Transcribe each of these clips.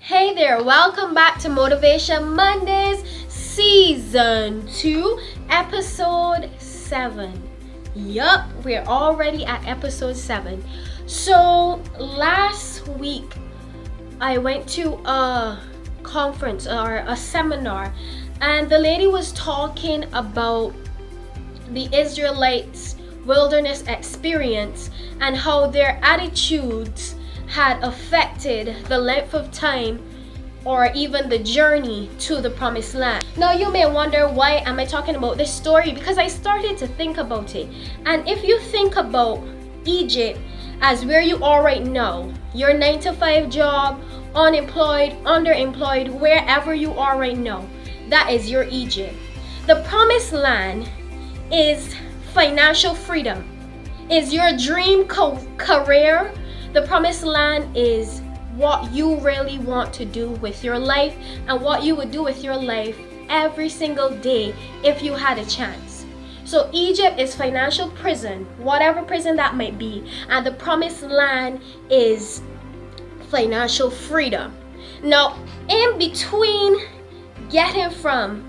Hey there, welcome back to Motivation Mondays, Season 2, Episode 7. Yup, we're already at Episode 7. So, last week, I went to a conference or a seminar, and the lady was talking about the Israelites' wilderness experience and how their attitudes had affected the length of time or even the journey to the promised land. Now you may wonder, why am I talking about this story? Because I started to think about it. And if you think about Egypt as where you are right now, your 9 to 5 job, unemployed, underemployed, wherever you are right now, that is your Egypt. The promised land is financial freedom, is your dream career. The promised land is what you really want to do with your life and what you would do with your life every single day if you had a chance. So Egypt is financial prison, whatever prison that might be, and the promised land is financial freedom. Now, in between getting from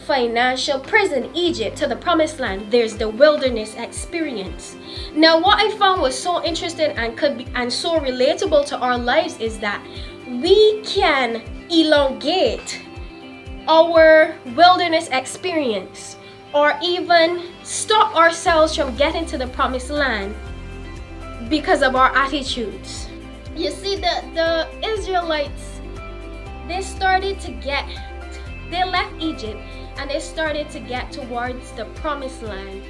financial prison, Egypt, to the promised land, there's the wilderness experience. Now, what I found was so interesting and so relatable to our lives is that we can elongate our wilderness experience or even stop ourselves from getting to the promised land because of our attitudes. You see, the Israelites, they left Egypt and they started to get towards the promised land,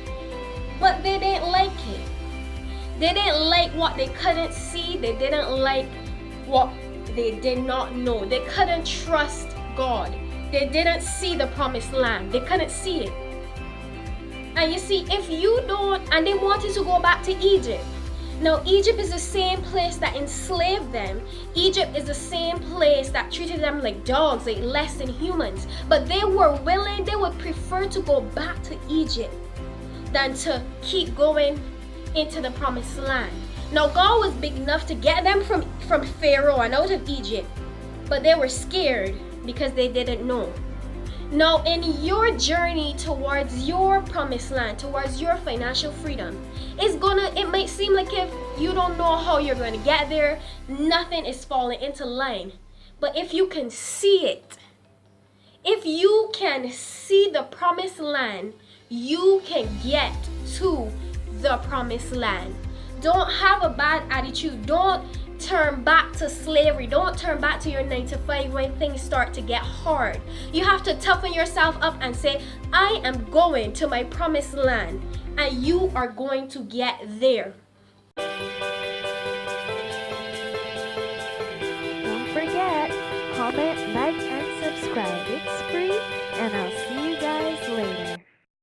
but they didn't like it. They didn't like what they couldn't see. They didn't like what they did not know. They couldn't trust God. They didn't see the promised land. They couldn't see it. And you see, and they wanted to go back to Egypt. Now, Egypt is the same place that enslaved them. Egypt is the same place that treated them like dogs, like less than humans. But they would prefer to go back to Egypt than to keep going into the promised land. Now, God was big enough to get them from Pharaoh and out of Egypt, but they were scared because they didn't know. Now, in your journey towards your promised land, towards your financial freedom, it might seem like if you don't know how you're going to get there, nothing is falling into line. But if you can see it, if you can see the promised land, you can get to the promised land. Don't have a bad attitude. Don't turn back to slavery. Don't turn back to your 9 to 5 when things start to get hard. You have to toughen yourself up and say, I am going to my promised land, and you are going to get there. Don't forget, comment, like, and subscribe. It's free, and I'll see you guys later.